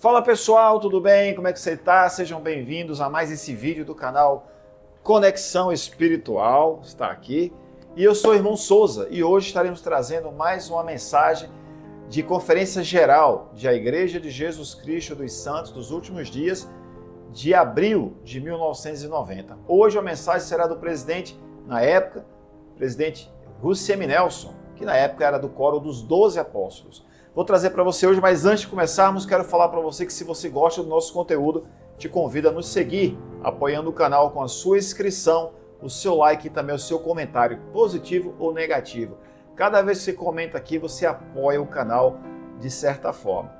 Fala pessoal, tudo bem? Como é que você está? Sejam bem-vindos a mais esse vídeo do canal Conexão Espiritual, está aqui. E eu sou o irmão Souza e hoje estaremos trazendo mais uma mensagem de conferência geral de A Igreja de Jesus Cristo dos Santos dos Últimos Dias de abril de 1990. Hoje a mensagem será do presidente, na época, presidente Russell M. Nelson, que na época era do coro dos 12 apóstolos. Vou trazer para você hoje, mas antes de começarmos, quero falar para você que se você gosta do nosso conteúdo, te convido a nos seguir, apoiando o canal com a sua inscrição, o seu like e também o seu comentário, positivo ou negativo. Cada vez que você comenta aqui, você apoia o canal de certa forma.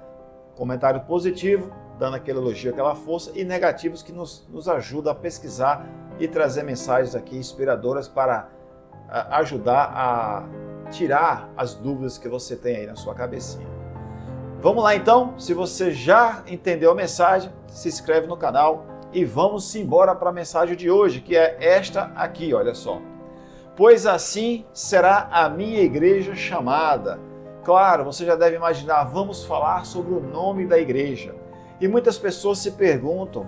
Comentário positivo, dando aquele elogio, aquela força, e negativos que nos ajudam a pesquisar e trazer mensagens aqui inspiradoras para ajudar a tirar as dúvidas que você tem aí na sua cabecinha. Vamos lá então, se você já entendeu a mensagem, se inscreve no canal e vamos embora para a mensagem de hoje, que é esta aqui, olha só. Pois assim será a minha igreja chamada. Claro, você já deve imaginar, vamos falar sobre o nome da igreja. E muitas pessoas se perguntam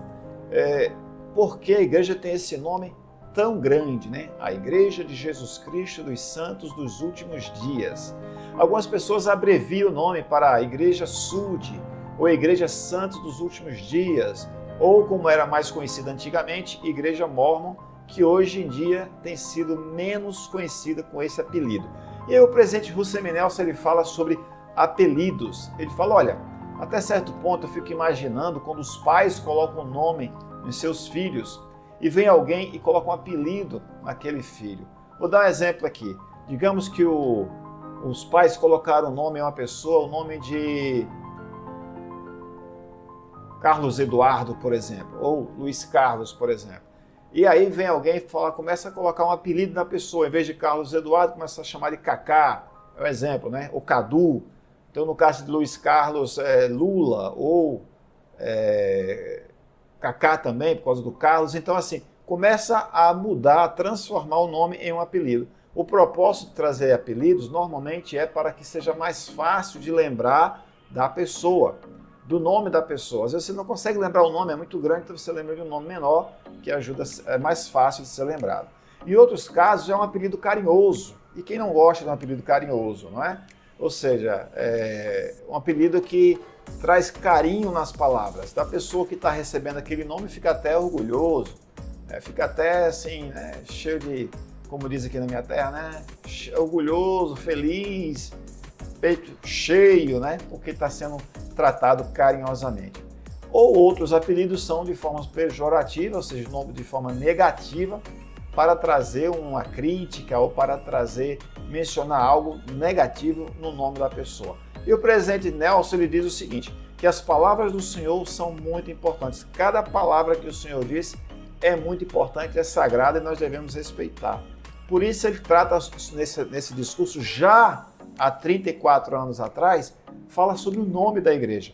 por que a igreja tem esse nome tão grande, né? A Igreja de Jesus Cristo dos Santos dos Últimos Dias. Algumas pessoas abreviam o nome para a Igreja Sud, ou Igreja Santos dos Últimos Dias, ou como era mais conhecida antigamente, Igreja Mormon, que hoje em dia tem sido menos conhecida com esse apelido. E aí o presidente Russell M. Nelson, ele fala sobre apelidos. Ele fala, olha, até certo ponto eu fico imaginando quando os pais colocam o nome nos seus filhos, e vem alguém e coloca um apelido naquele filho. Vou dar um exemplo aqui. Digamos que os pais colocaram o nome em uma pessoa, o nome de Carlos Eduardo, por exemplo, ou Luiz Carlos, por exemplo. E aí vem alguém e começa a colocar um apelido na pessoa. Em vez de Carlos Eduardo, começa a chamar de Cacá, é um exemplo, né? Ou Cadu. Então, no caso de Luiz Carlos, Lula, ou Cacá também, por causa do Carlos. Então, assim, começa a mudar, a transformar o nome em um apelido. O propósito de trazer apelidos, normalmente, é para que seja mais fácil de lembrar da pessoa, do nome da pessoa. Às vezes você não consegue lembrar o nome, é muito grande, então você lembra de um nome menor, que ajuda, é mais fácil de ser lembrado. Em outros casos, é um apelido carinhoso. E quem não gosta de um apelido carinhoso, não é? Ou seja, é um apelido que traz carinho nas palavras. Da pessoa que está recebendo aquele nome fica até orgulhoso, fica até assim, cheio de, como diz aqui na minha terra, né? Orgulhoso, feliz, peito cheio, né? Porque está sendo tratado carinhosamente. Ou outros apelidos são de forma pejorativa, ou seja, de forma negativa, para trazer uma crítica ou para mencionar algo negativo no nome da pessoa. E o presidente Nelson, ele diz o seguinte, que as palavras do Senhor são muito importantes. Cada palavra que o Senhor diz é muito importante, é sagrada e nós devemos respeitar. Por isso ele trata nesse discurso, já há 34 anos atrás, fala sobre o nome da igreja.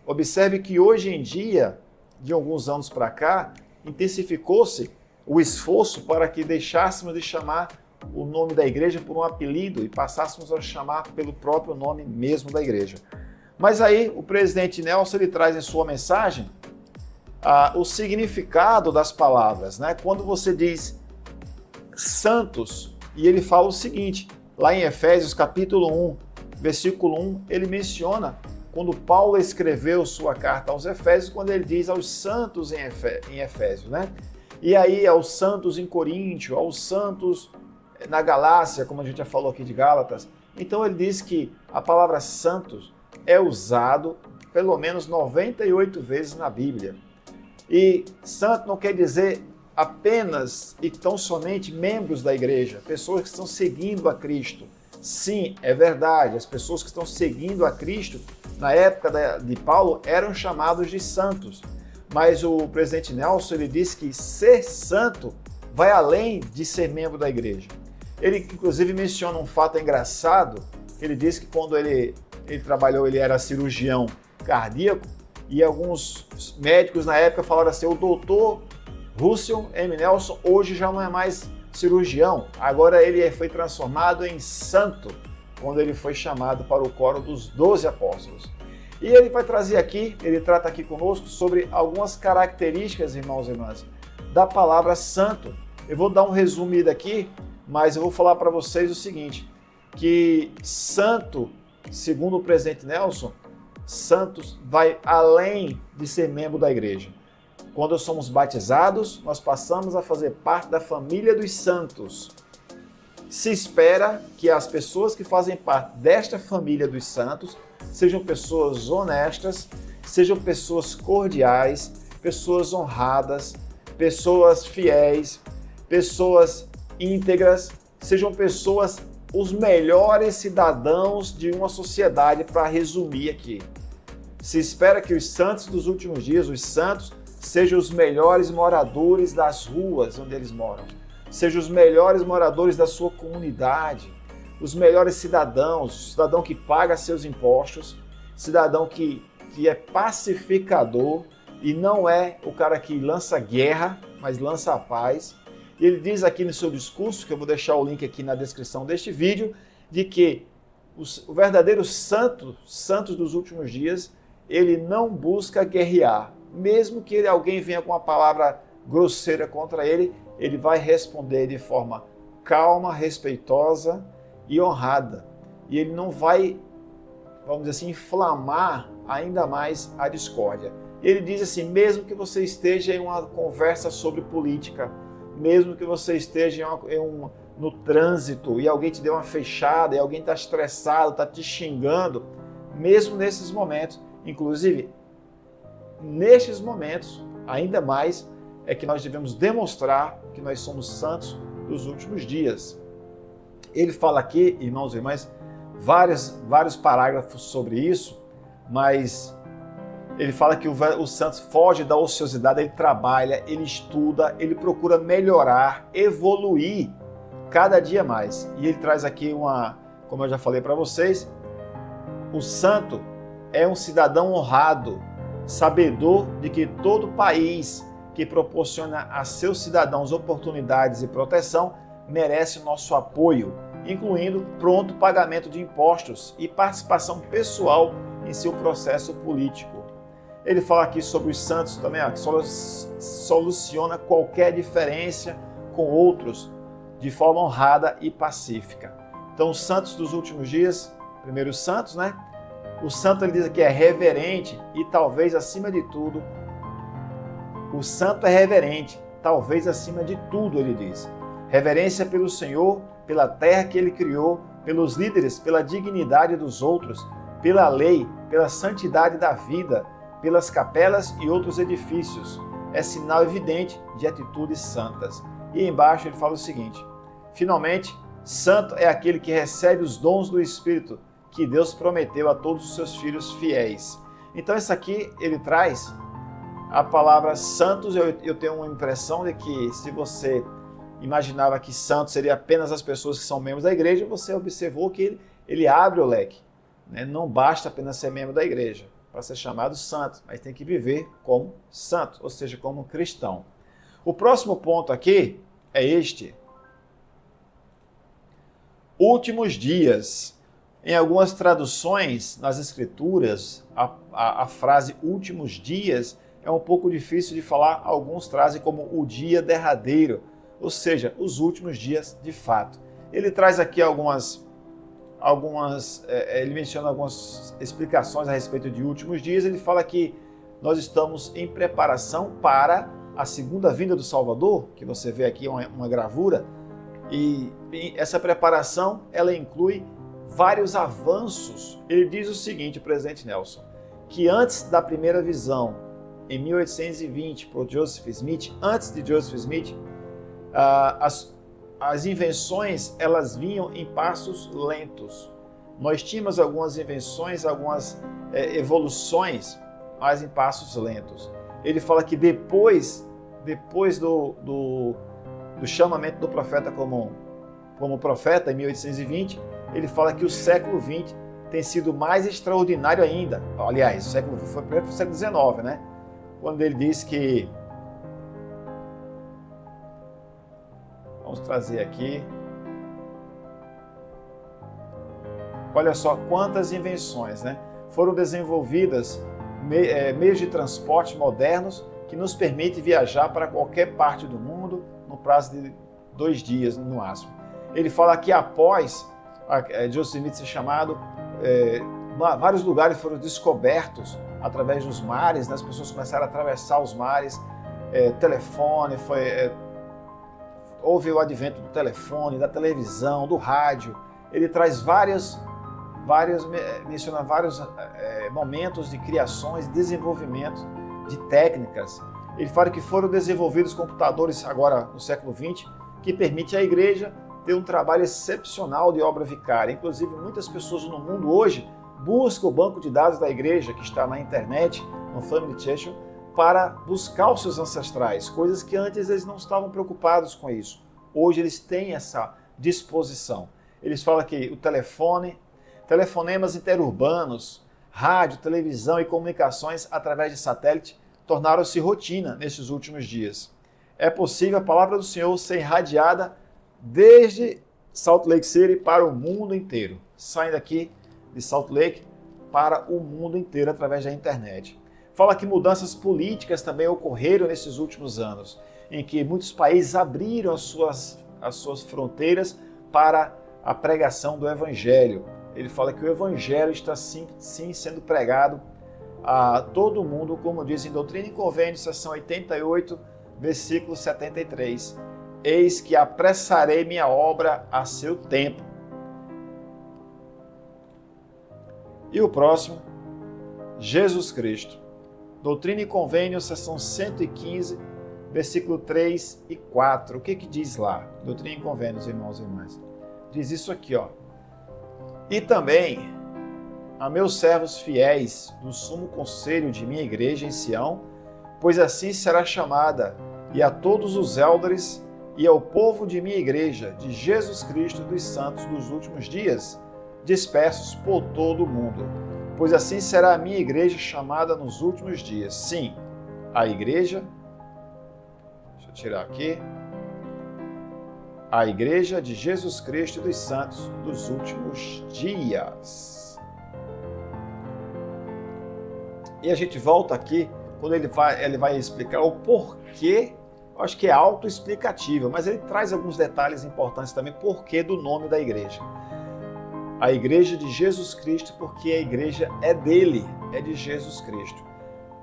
Observe que hoje em dia, de alguns anos para cá, intensificou-se o esforço para que deixássemos de chamar o nome da igreja por um apelido e passássemos a chamar pelo próprio nome mesmo da igreja. Mas aí o presidente Nelson, ele traz em sua mensagem o significado das palavras, né? Quando você diz santos, e ele fala o seguinte, lá em Efésios capítulo 1, versículo 1, ele menciona quando Paulo escreveu sua carta aos Efésios, quando ele diz aos santos em Efésios, né? E aí aos santos em Coríntio, aos santos na Galácia, como a gente já falou aqui de Gálatas. Então ele diz que a palavra santos é usado pelo menos 98 vezes na Bíblia. E santo não quer dizer apenas e tão somente membros da igreja, pessoas que estão seguindo a Cristo. Sim, é verdade, as pessoas que estão seguindo a Cristo, na época de Paulo, eram chamados de santos. Mas o presidente Nelson, ele disse que ser santo vai além de ser membro da igreja. Ele, inclusive, menciona um fato engraçado. Ele disse que quando ele trabalhou, ele era cirurgião cardíaco, e alguns médicos na época falaram assim, o doutor Russell M. Nelson hoje já não é mais cirurgião, agora ele foi transformado em santo, quando ele foi chamado para o coro dos 12 apóstolos. E ele vai trazer aqui, ele trata aqui conosco sobre algumas características, irmãos e irmãs, da palavra santo. Eu vou dar um resumido aqui, mas eu vou falar para vocês o seguinte, que santo, segundo o presidente Nelson, santos vai além de ser membro da igreja. Quando somos batizados, nós passamos a fazer parte da família dos santos. Se espera que as pessoas que fazem parte desta família dos santos sejam pessoas honestas, sejam pessoas cordiais, pessoas honradas, pessoas fiéis, pessoas íntegras, sejam pessoas, os melhores cidadãos de uma sociedade, para resumir aqui. Se espera que os santos dos últimos dias, os santos, sejam os melhores moradores das ruas onde eles moram, sejam os melhores moradores da sua comunidade, os melhores cidadãos, cidadão que paga seus impostos, cidadão que é pacificador e não é o cara que lança guerra, mas lança a paz. E ele diz aqui no seu discurso, que eu vou deixar o link aqui na descrição deste vídeo, de que o verdadeiro santo dos últimos dias, ele não busca guerrear. Mesmo que alguém venha com uma palavra grosseira contra ele, ele vai responder de forma calma, respeitosa e honrada. E ele não vai, vamos dizer assim, inflamar ainda mais a discórdia. Ele diz assim, mesmo que você esteja em uma conversa sobre política, mesmo que você esteja no trânsito e alguém te dê uma fechada, e alguém está estressado, está te xingando, mesmo nesses momentos, inclusive, nestes momentos, ainda mais, é que nós devemos demonstrar que nós somos santos dos últimos dias. Ele fala aqui, irmãos e irmãs, vários parágrafos sobre isso, mas ele fala que o santo foge da ociosidade, ele trabalha, ele estuda, ele procura melhorar, evoluir cada dia mais. E ele traz aqui como eu já falei para vocês, o santo é um cidadão honrado, sabedor de que todo país que proporciona a seus cidadãos oportunidades e proteção merece o nosso apoio, incluindo pronto pagamento de impostos e participação pessoal em seu processo político. Ele fala aqui sobre os santos também, que soluciona qualquer diferença com outros de forma honrada e pacífica. Então, os santos dos últimos dias, primeiro os santos, né? O santo, ele diz que é reverente e talvez acima de tudo, o santo é reverente, talvez acima de tudo, ele diz. Reverência pelo Senhor, pela terra que ele criou, pelos líderes, pela dignidade dos outros, pela lei, pela santidade da vida, pelas capelas e outros edifícios. É sinal evidente de atitudes santas. E embaixo ele fala o seguinte, finalmente, santo é aquele que recebe os dons do Espírito, que Deus prometeu a todos os seus filhos fiéis. Então isso aqui ele traz a palavra santos. Eu tenho uma impressão de que se você imaginava que santos seria apenas as pessoas que são membros da igreja, você observou que ele abre o leque. Né? Não basta apenas ser membro da igreja para ser chamado santo, mas tem que viver como santo, ou seja, como cristão. O próximo ponto aqui é este. Últimos dias. Em algumas traduções, nas escrituras, a frase últimos dias é um pouco difícil de falar. Alguns trazem como o dia derradeiro, ou seja, os últimos dias de fato. Ele traz aqui ele menciona algumas explicações a respeito de últimos dias. Ele fala que nós estamos em preparação para a segunda vinda do Salvador, que você vê aqui uma gravura, e essa preparação, ela inclui vários avanços. Ele diz o seguinte, o presidente Nelson, que antes da primeira visão, em 1820, por Joseph Smith, antes de Joseph Smith, as invenções, elas vinham em passos lentos. Nós tínhamos algumas invenções, algumas evoluções, mas em passos lentos. Ele fala que depois do chamamento do profeta como profeta, em 1820, ele fala que o século XX tem sido mais extraordinário ainda. Aliás, o século foi o século XIX, né? Quando ele diz que... Vamos trazer aqui. Olha só quantas invenções, né? foram desenvolvidas meios de transporte modernos que nos permitem viajar para qualquer parte do mundo no prazo de 2 dias, no máximo. Ele fala que após Joseph Smith ser chamado, vários lugares foram descobertos através dos mares, né? As pessoas começaram a atravessar os mares, telefone, houve o advento do telefone, da televisão, do rádio. Ele traz menciona vários momentos de criações, desenvolvimento de técnicas. Ele fala que foram desenvolvidos computadores agora no século XX que permite à igreja ter um trabalho excepcional de obra vicária. Inclusive, muitas pessoas no mundo hoje buscam o banco de dados da igreja, que está na internet, no Family Church, para buscar os seus ancestrais, coisas que antes eles não estavam preocupados com isso. Hoje eles têm essa disposição. Eles falam que o telefonemas interurbanos, rádio, televisão e comunicações através de satélite tornaram-se rotina nesses últimos dias. É possível a palavra do Senhor ser irradiada desde Salt Lake City para o mundo inteiro, saindo aqui de Salt Lake para o mundo inteiro através da internet. Fala que mudanças políticas também ocorreram nesses últimos anos, em que muitos países abriram as suas fronteiras para a pregação do Evangelho. Ele fala que o Evangelho está sim sendo pregado a todo mundo, como diz em Doutrina e Convênios, seção 88, versículo 73. Eis que apressarei minha obra a seu tempo. E o próximo, Jesus Cristo. Doutrina e Convênios, seção 115, versículo 3 e 4. O que diz lá? Doutrina e Convênios, irmãos e irmãs. Diz isso aqui, ó. E também a meus servos fiéis do sumo conselho de minha igreja em Sião, pois assim será chamada, e a todos os élderes e ao povo de minha igreja, de Jesus Cristo dos santos dos últimos dias, dispersos por todo o mundo. Pois assim será a minha igreja chamada nos últimos dias. Sim, a igreja, deixa eu tirar aqui, a igreja de Jesus Cristo dos santos dos últimos dias. E a gente volta aqui, quando ele vai explicar o porquê. Eu acho que é autoexplicativo, mas ele traz alguns detalhes importantes também, porquê do nome da igreja. A igreja de Jesus Cristo, porque a igreja é dele, é de Jesus Cristo.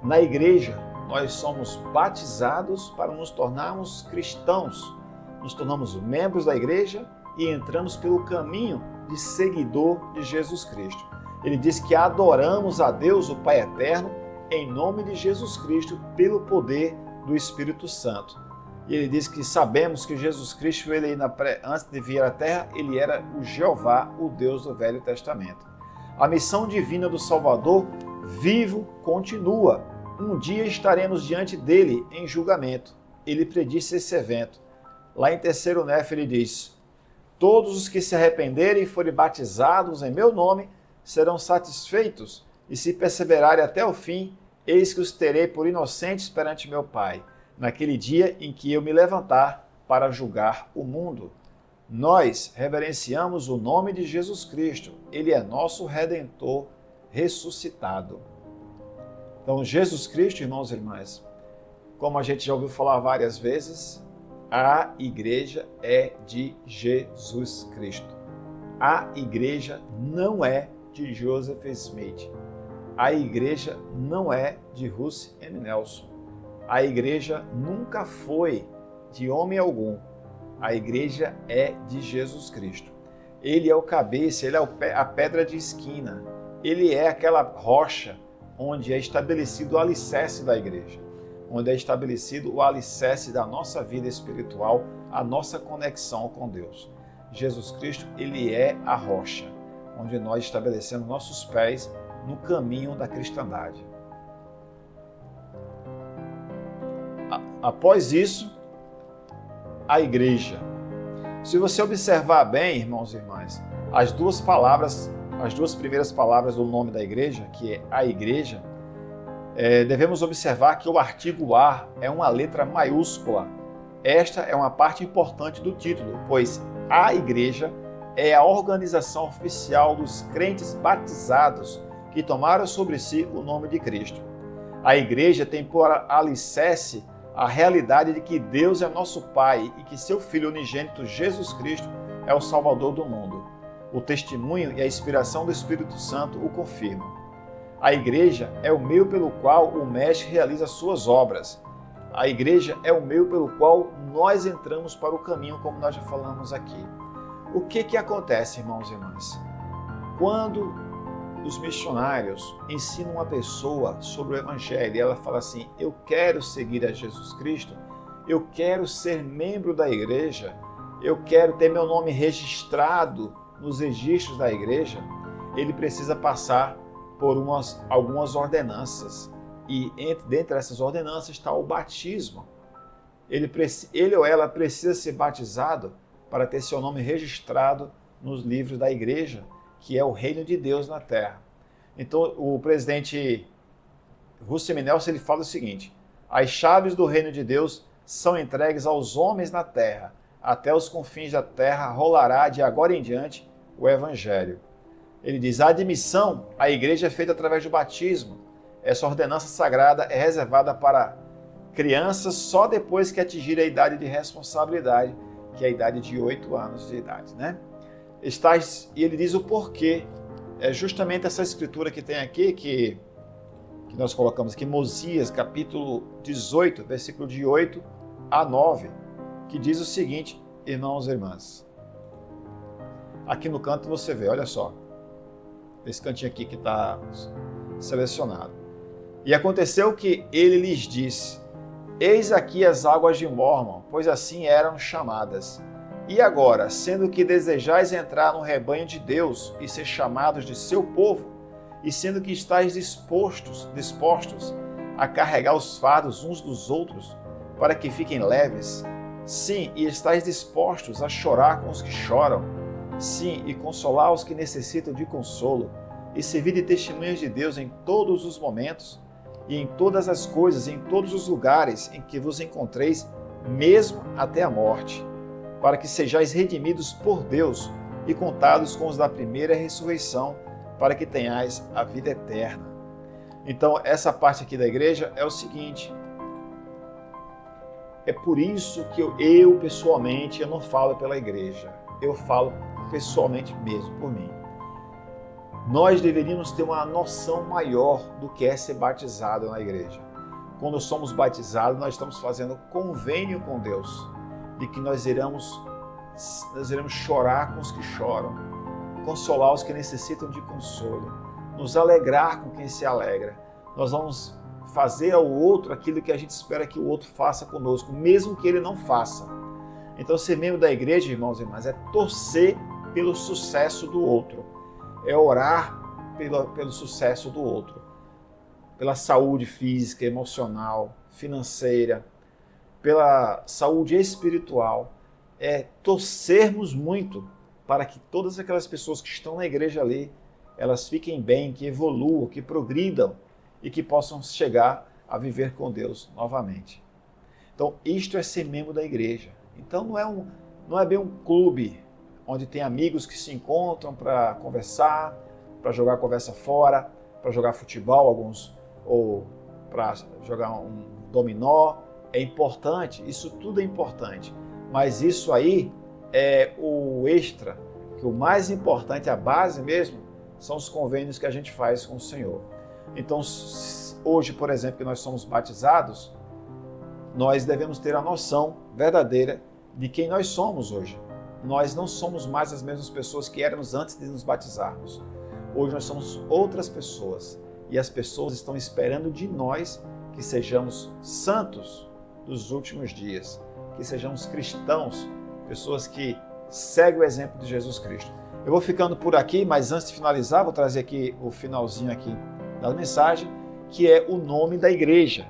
Na igreja, nós somos batizados para nos tornarmos cristãos, nos tornamos membros da igreja e entramos pelo caminho de seguidor de Jesus Cristo. Ele diz que adoramos a Deus, o Pai Eterno, em nome de Jesus Cristo, pelo poder do Espírito Santo. E ele diz que sabemos que Jesus Cristo, antes de vir à Terra, ele era o Jeová, o Deus do Velho Testamento. A missão divina do Salvador vivo continua. Um dia estaremos diante dele em julgamento. Ele predisse esse evento. Lá em 3º Nef ele diz: todos os que se arrependerem e forem batizados em meu nome serão satisfeitos, e se perseverarem até o fim, eis que os terei por inocentes perante meu Pai, naquele dia em que eu me levantar para julgar o mundo. Nós reverenciamos o nome de Jesus Cristo. Ele é nosso Redentor ressuscitado. Então, Jesus Cristo, irmãos e irmãs, como a gente já ouviu falar várias vezes, a igreja é de Jesus Cristo. A igreja não é de Joseph Smith. A igreja não é de Russell M. Nelson. A igreja nunca foi de homem algum. A igreja é de Jesus Cristo. Ele é o cabeça, ele é a pedra de esquina. Ele é aquela rocha onde é estabelecido o alicerce da igreja, onde é estabelecido o alicerce da nossa vida espiritual, a nossa conexão com Deus. Jesus Cristo, ele é a rocha, onde nós estabelecemos nossos pés no caminho da cristandade. Após isso, a igreja. Se você observar bem, irmãos e irmãs, as duas primeiras palavras do nome da igreja, que é a igreja, devemos observar que o artigo A é uma letra maiúscula. Esta é uma parte importante do título, pois a igreja é a organização oficial dos crentes batizados que tomaram sobre si o nome de Cristo. A igreja tem por alicerce a realidade de que Deus é nosso Pai e que seu Filho unigênito Jesus Cristo é o Salvador do mundo. O testemunho e a inspiração do Espírito Santo o confirmam. A igreja é o meio pelo qual o Mestre realiza suas obras. A igreja é o meio pelo qual nós entramos para o caminho, como nós já falamos aqui. O que acontece, irmãos e irmãs? Quando os missionários ensinam uma pessoa sobre o Evangelho e ela fala assim, eu quero seguir a Jesus Cristo, eu quero ser membro da igreja, eu quero ter meu nome registrado nos registros da igreja, ele precisa passar por algumas ordenanças. E dentre essas ordenanças está o batismo. Ele ou ela precisa ser batizado para ter seu nome registrado nos livros da igreja, que é o reino de Deus na terra. Então, o presidente Russell M. Nelson ele fala o seguinte, as chaves do reino de Deus são entregues aos homens na terra, até os confins da terra rolará de agora em diante o evangelho. Ele diz, a admissão à igreja é feita através do batismo. Essa ordenança sagrada é reservada para crianças só depois que atingirem a idade de responsabilidade, que é a idade de 8 anos de idade, né? E ele diz o porquê. É justamente essa escritura que tem aqui, que nós colocamos aqui, Mosias, capítulo 18, versículo de 8 a 9, que diz o seguinte, irmãos e irmãs. Aqui no canto você vê, olha só. Esse cantinho aqui que está selecionado. E aconteceu que ele lhes disse, eis aqui as águas de Mórmon, pois assim eram chamadas. E agora, sendo que desejais entrar no rebanho de Deus e ser chamados de seu povo, e sendo que estáis dispostos a carregar os fardos uns dos outros, para que fiquem leves, sim, e estáis dispostos a chorar com os que choram, sim, e consolar os que necessitam de consolo, e servir de testemunhas de Deus em todos os momentos, e em todas as coisas, em todos os lugares em que vos encontreis, mesmo até a morte, para que sejais redimidos por Deus e contados com os da primeira ressurreição, para que tenhais a vida eterna. Então, essa parte aqui da igreja é o seguinte, é por isso que eu pessoalmente, eu não falo pela igreja, eu falo pessoalmente mesmo, por mim. Nós deveríamos ter uma noção maior do que é ser batizado na igreja. Quando somos batizados, nós estamos fazendo convênio com Deus, de que nós iremos chorar com os que choram, consolar os que necessitam de consolo, nos alegrar com quem se alegra. Nós vamos fazer ao outro aquilo que a gente espera que o outro faça conosco, mesmo que ele não faça. Então, ser membro da igreja, irmãos e irmãs, é torcer pelo sucesso do outro, é orar pelo sucesso do outro, pela saúde física, emocional, financeira, pela saúde espiritual, é torcermos muito para que todas aquelas pessoas que estão na igreja ali, elas fiquem bem, que evoluam, que progridam e que possam chegar a viver com Deus novamente. Então, isto é ser membro da igreja. Então, não é bem um clube onde tem amigos que se encontram para conversar, para jogar conversa fora, para jogar futebol, alguns, ou para jogar um dominó. É importante, isso tudo é importante, mas isso aí é o extra, que o mais importante, a base mesmo, são os convênios que a gente faz com o Senhor. Então, hoje, por exemplo, que nós somos batizados, nós devemos ter a noção verdadeira de quem nós somos hoje. Nós não somos mais as mesmas pessoas que éramos antes de nos batizarmos. Hoje nós somos outras pessoas e as pessoas estão esperando de nós que sejamos santos dos últimos dias, que sejamos cristãos, pessoas que seguem o exemplo de Jesus Cristo. Eu vou ficando por aqui, mas antes de finalizar, vou trazer aqui o finalzinho aqui da mensagem, que é o nome da igreja.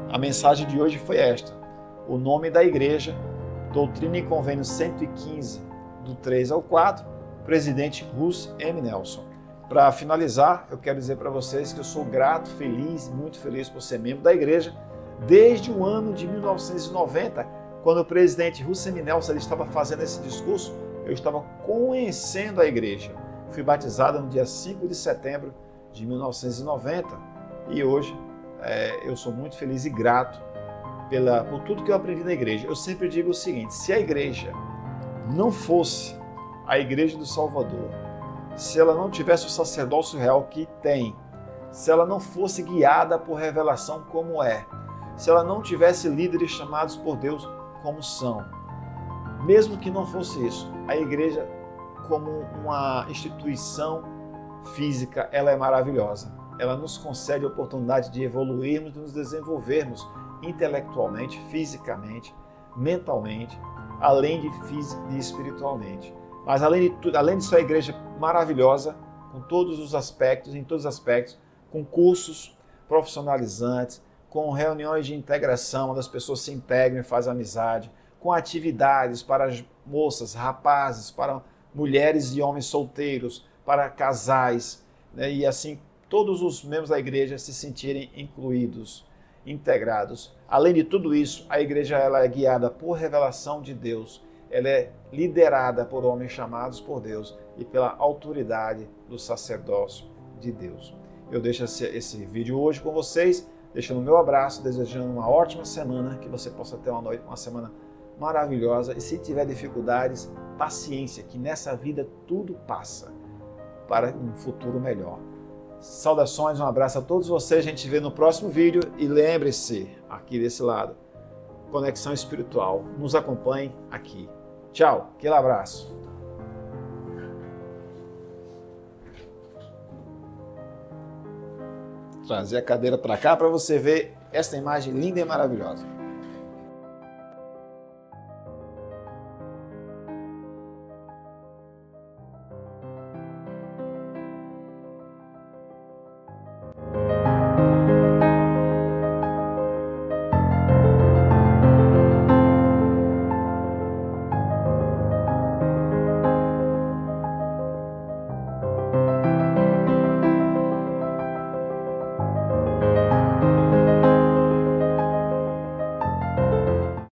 A mensagem de hoje foi esta: o nome da igreja, Doutrina e Convênio 115, do 3 ao 4, presidente Russell M. Nelson. Para finalizar, eu quero dizer para vocês que eu sou grato, feliz, muito feliz por ser membro da igreja, desde o ano de 1990, quando o presidente Russell M. Nelson estava fazendo esse discurso, eu estava conhecendo a igreja. Fui batizado no dia 5 de setembro de 1990 e hoje eu sou muito feliz e grato por tudo que eu aprendi na igreja. Eu sempre digo o seguinte: se a igreja não fosse a Igreja do Salvador, se ela não tivesse o sacerdócio real que tem, se ela não fosse guiada por revelação como é, se ela não tivesse líderes chamados por Deus como são, mesmo que não fosse isso, a igreja como uma instituição física, ela é maravilhosa. Ela nos concede a oportunidade de evoluirmos, de nos desenvolvermos intelectualmente, fisicamente, mentalmente, além de espiritualmente. Mas além de tudo, além de ser uma igreja maravilhosa, com todos os aspectos, em todos os aspectos, com cursos profissionalizantes, com reuniões de integração, onde as pessoas se integram e fazem amizade, com atividades para moças, rapazes, para mulheres e homens solteiros, para casais, né? E assim todos os membros da igreja se sentirem incluídos, integrados. Além de tudo isso, a igreja ela é guiada por revelação de Deus, ela é liderada por homens chamados por Deus e pela autoridade do sacerdócio de Deus. Eu deixo esse vídeo hoje com vocês, deixando o meu abraço, desejando uma ótima semana, que você possa ter uma semana maravilhosa, e se tiver dificuldades, paciência, que nessa vida tudo passa para um futuro melhor. Saudações, um abraço a todos vocês, a gente se vê no próximo vídeo e lembre-se, aqui desse lado, Conexão Espiritual, nos acompanhe aqui. Tchau, aquele abraço. Trazer a cadeira para cá para você ver essa imagem linda e maravilhosa.